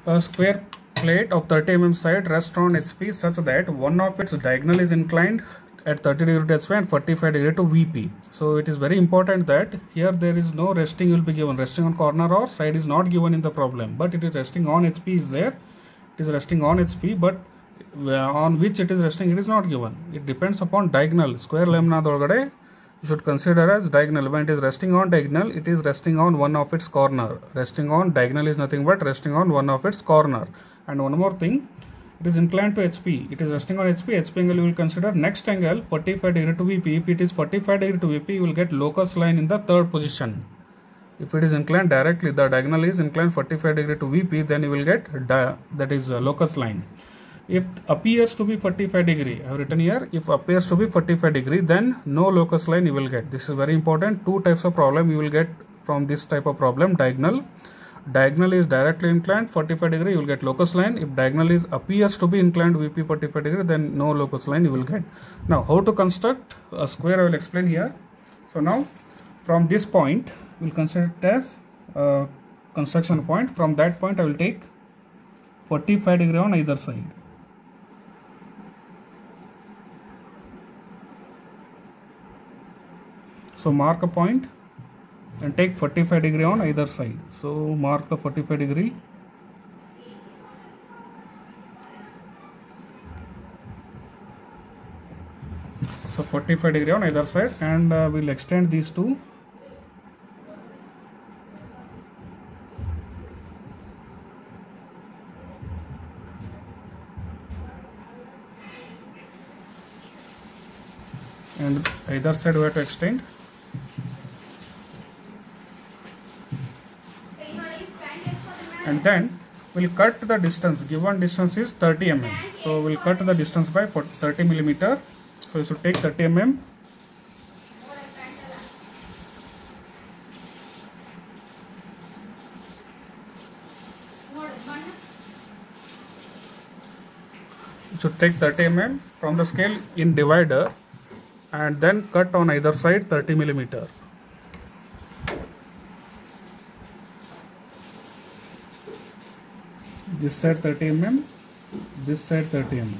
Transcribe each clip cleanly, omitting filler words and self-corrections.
A square plate of 30 mm side rests on HP such that one of its diagonal is inclined at 30 degree to HP and 45 degree to VP. So it is very important that here there is no resting will be given. Resting on corner or side is not given in the problem, but it is resting on HP is there. It is resting on HP, but on which it is resting it is not given. It depends upon diagonal. Square lamina dolgade you should consider as diagonal. When it is resting on diagonal, it is resting on one of its corner. Resting on diagonal is nothing but resting on one of its corner. And one more thing, it is inclined to HP. It is resting on HP. HP angle you will consider next angle 45 degree to VP. If it is 45 degree to VP, you will get locus line in the third position. If it is inclined directly, the diagonal is inclined 45 degree to VP, then you will get that is locus line. If appears to be 45 degree, I have written here, if appears to be 45 degree, then no locus line you will get. This is very important. Two types of problem you will get from this type of problem. Diagonal is directly inclined 45 degree, you will get locus line. If diagonal is appears to be inclined VP 45 degree, then no locus line you will get. Now how to construct a square I will explain here. So now from this point we will consider it as a construction point. From that point I will take 45 degree on either side. So mark a point and take 45 degree on either side. So mark the 45 degree. So 45 degree on either side, and we'll extend these two. And either side we have to extend. And then we'll cut the distance. Given distance is 30 mm. So we'll cut the distance by 30 millimeter. So you should take 30 mm. You should take 30 mm from the scale in divider and then cut on either side 30 millimeter. This side 30 mm, this side 30 mm,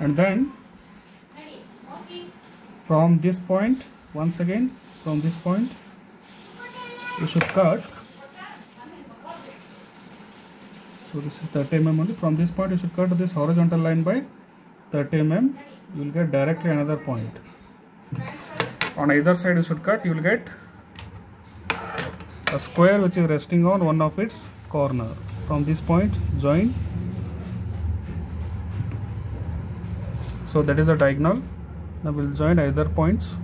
and then from this point, once again from this point you should cut. So this is 30 mm only. From this point you should cut this horizontal line by 30 mm. You will get directly another point. On either side you should cut. You will get a square which is resting on one of its corner. From this point join. So that is a diagonal. Now we will join either points.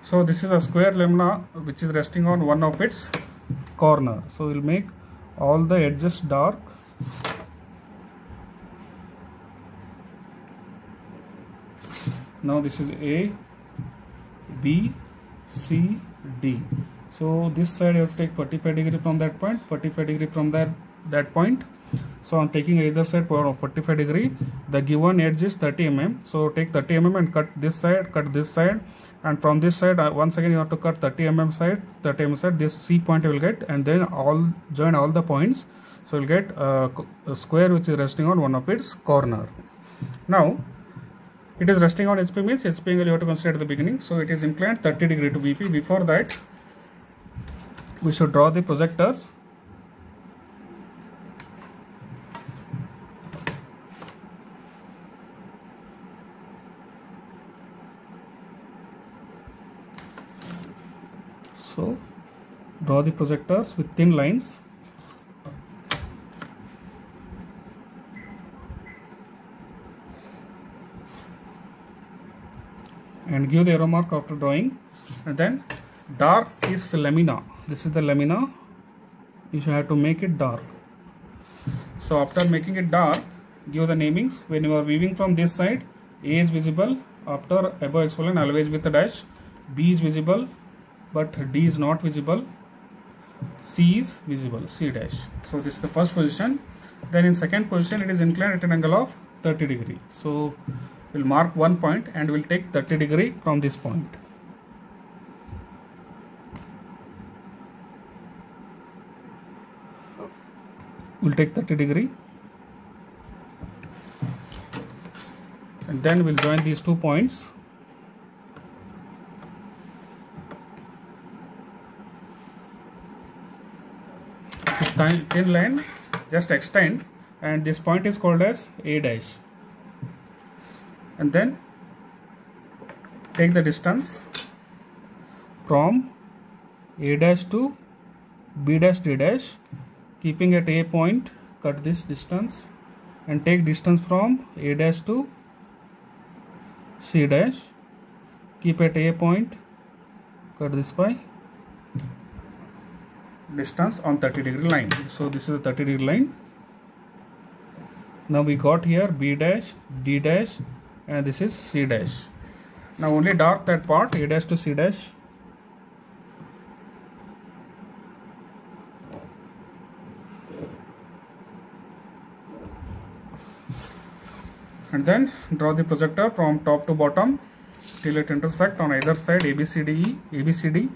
So this is a square lamina which is resting on one of its corner. So we will make all the edges dark. Now this is A, B, C, D. So this side you have to take 45 degree from that point, 45 degree from that point. So I am taking either side of 45 degree. The given edge is 30 mm. So take 30 mm and cut this side, and from this side once again you have to cut 30 mm side, 30 mm side. This C point you will get, and then join all the points. So you will get a square which is resting on one of its corner. Now it is resting on HP means HP angle you have to consider at the beginning. So it is inclined 30 degree to VP. Before that we should draw the projectors. So draw the projectors with thin lines. And give the arrow mark after drawing. And then dark is lamina. This is the lamina. You should have to make it dark. So after making it dark, give the namings. When you are weaving from this side, A is visible. After above explain always with a dash. B is visible, but D is not visible. C is visible, C dash. So this is the first position. Then in second position it is inclined at an angle of 30 degree. So we'll mark one point and we'll take 30 degree from this point. We'll take 30 degree and then we'll join these 2 points. This thin line just extend, and this point is called as A dash, and then take the distance from A dash to B dash D dash, keeping at A point, cut this distance and take distance from A dash to C dash, keep at A point, cut this by distance on 30 degree line. So this is a 30 degree line. Now we got here B dash, D dash, and this is C dash. Now only dark that part, A dash to C dash. And then draw the projector from top to bottom till it intersect on either side ABCDE, ABCD.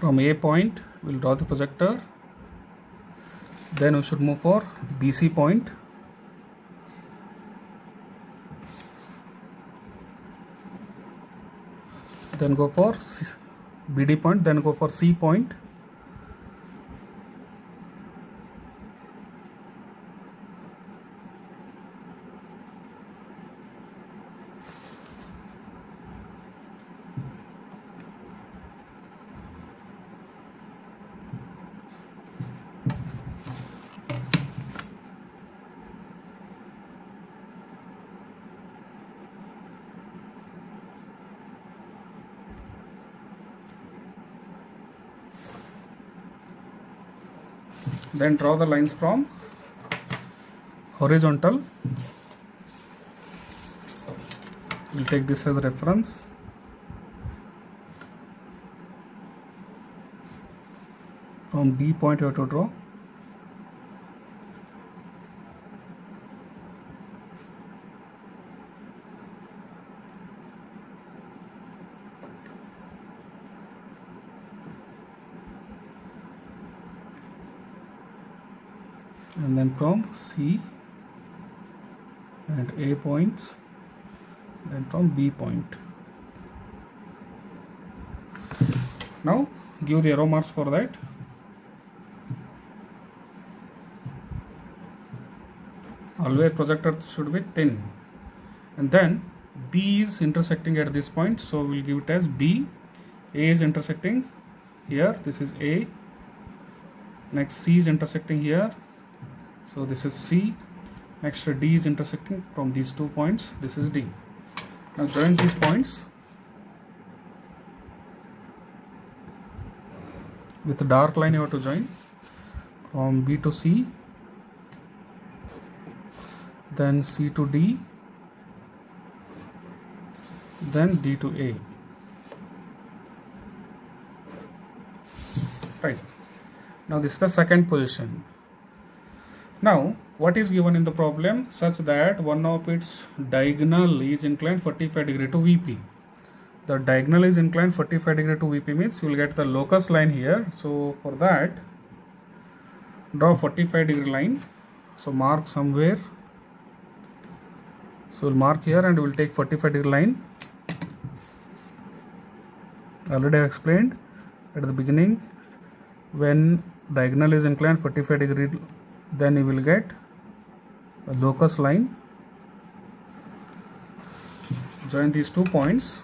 From A point, we'll draw the projector. Then we should move for BC point. Then go for BD point, then go for C point. Then draw the lines from horizontal. We'll take this as a reference. From D point you have to draw. And then from C and A points, then from B point. Now give the arrow marks for that. Always projector should be thin, and then B is intersecting at this point, so we'll give it as B. A is intersecting here, this is A. Next C is intersecting here, so this is C. Next D is intersecting from these 2 points, this is D. Now join these points with a dark line. You have to join from B to C, then C to D, then D to A. Right. Now this is the second position. Now what is given in the problem? Such that one of its diagonal is inclined 45 degree to VP. The diagonal is inclined 45 degree to VP means you will get the locus line here. So for that, draw 45 degree line. So mark somewhere. So we'll mark here and we'll take 45 degree line. Already I explained at the beginning, when diagonal is inclined 45 degree, then you will get a locus line. Join these 2 points.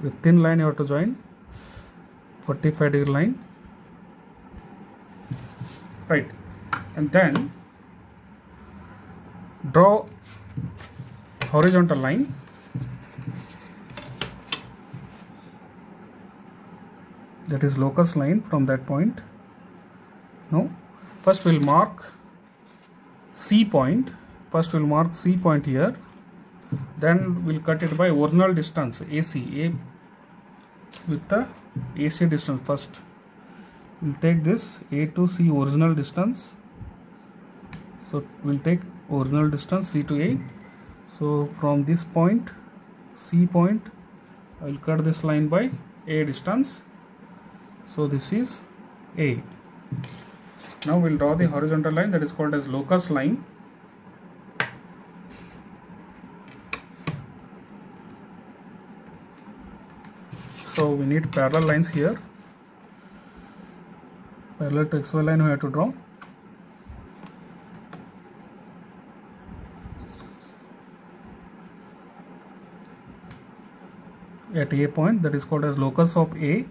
With thin line you have to join 45 degree line. Right. And then draw horizontal line. That is locus line from that point. Now first we'll mark C point. First we'll mark C point here, then we'll cut it by original distance AC, with the AC distance. First we'll take this A to C original distance, so we'll take original distance C to A. So from this point, C point, I will cut this line by A distance, so this is A. Now we'll draw the horizontal line that is called as locus line. So we need parallel lines here. Parallel to XY line we have to draw. At A point, that is called as locus of A.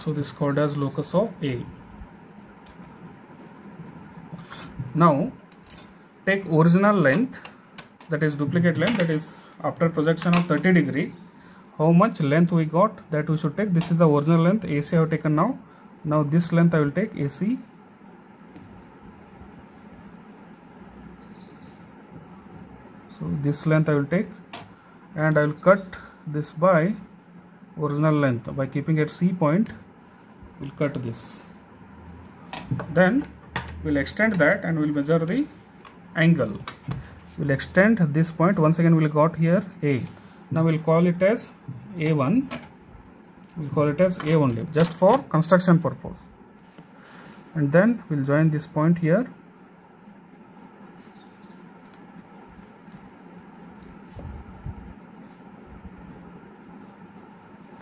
So this is called as locus of A. Now take original length, that is duplicate length, that is after projection of 30 degree. How much length we got, that we should take. This is the original length, AC I have taken now. Now this length I will take AC. So this length I will take, and I will cut this by original length. By keeping at C point, we will cut this. Then we will extend that and we will measure the angle. We will extend this point. Once again we will got here A. Now we will call it as A1. We will call it as A only, just for construction purpose. And then we will join this point here.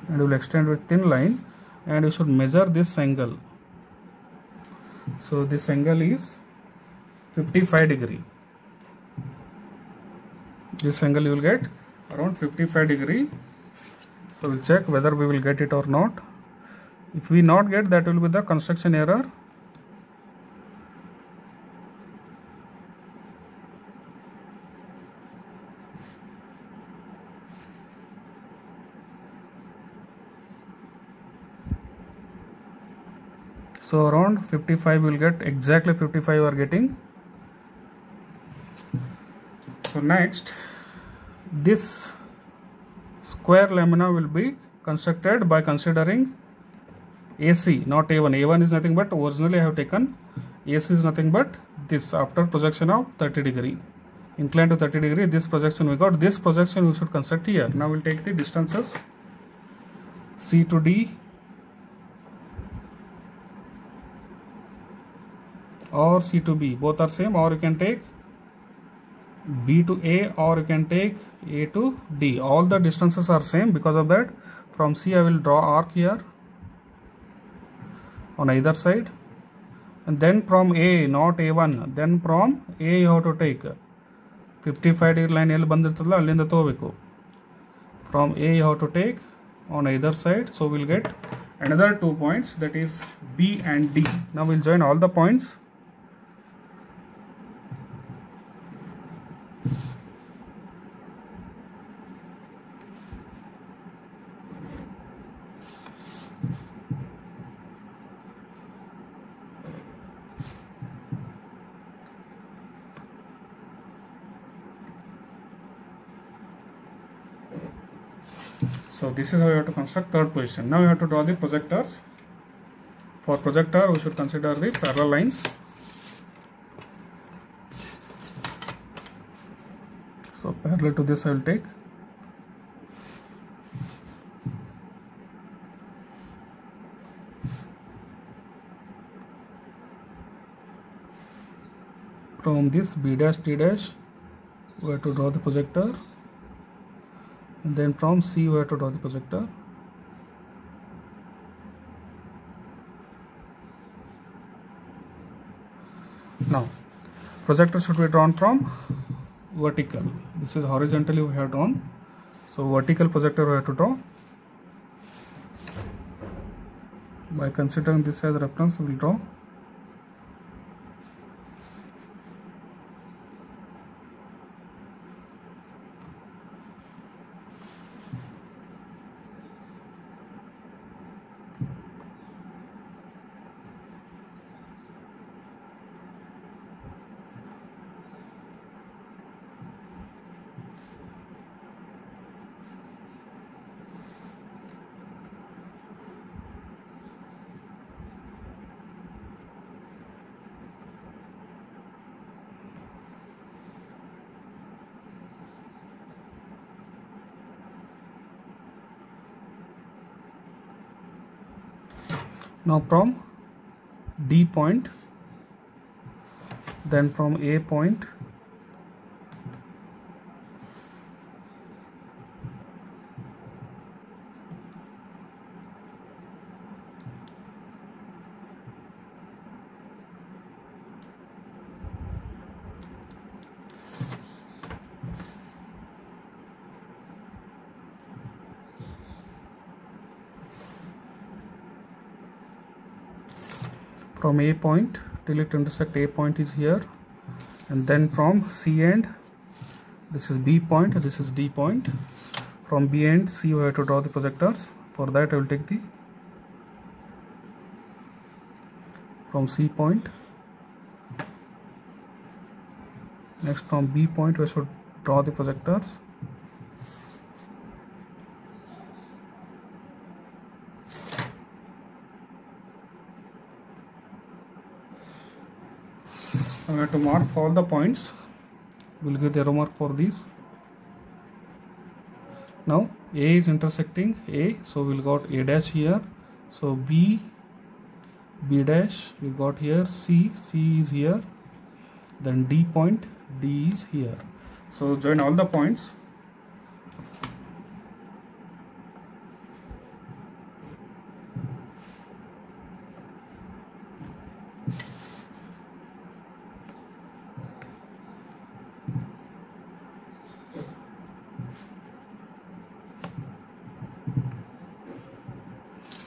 And we will extend with thin line, and we should measure this angle. So this angle is 55 degree. This angle you will get around 55 degree. So we'll check whether we will get it or not. If we not get, that will be the construction error. So around 55 we will get, exactly 55 we are getting. So next, this square lamina will be constructed by considering AC, not A1. A1 is nothing but, originally I have taken, AC is nothing but this after projection of 30 degree. Inclined to 30 degree, this projection we got. This projection we should construct here. Now we will take the distances C to D, or C to B, both are same, or you can take B to A, or you can take A to D. All the distances are same. Because of that, from C I will draw arc here on either side, and then from A, not A1, then from A you have to take 55 degree line ಎಲ್ಲಿ ಬಂದಿರ್ತದಲ್ಲ ಅಲ್ಲಿಂದ ತಗೋಬೇಕು. From A you have to take on either side. So we'll get another 2 points, that is B and D. Now we'll join all the points. So this is how you have to construct third position. Now you have to draw the projectors. For projector, we should consider the parallel lines. So parallel to this I will take. From this B dash D dash, we have to draw the projector. And then from C we have to draw the projector. Now projector should be drawn from vertical. This is horizontally we have drawn, so vertical projector we have to draw. By considering this as reference, we will draw. Now from D point, then from A point, from A point till it intersect A point is here, and then from C end, this is B point, this is D point. From B end C we have to draw the projectors. For that I will take the from C point. Next from B point we should draw the projectors. I have to mark all the points. We'll give the arrow mark for these. Now A is intersecting A, so we'll got A dash here. So B dash we got here, C is here, then D point, D is here. So join all the points.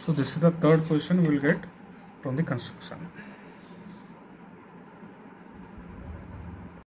So this is the third position we will get from the construction.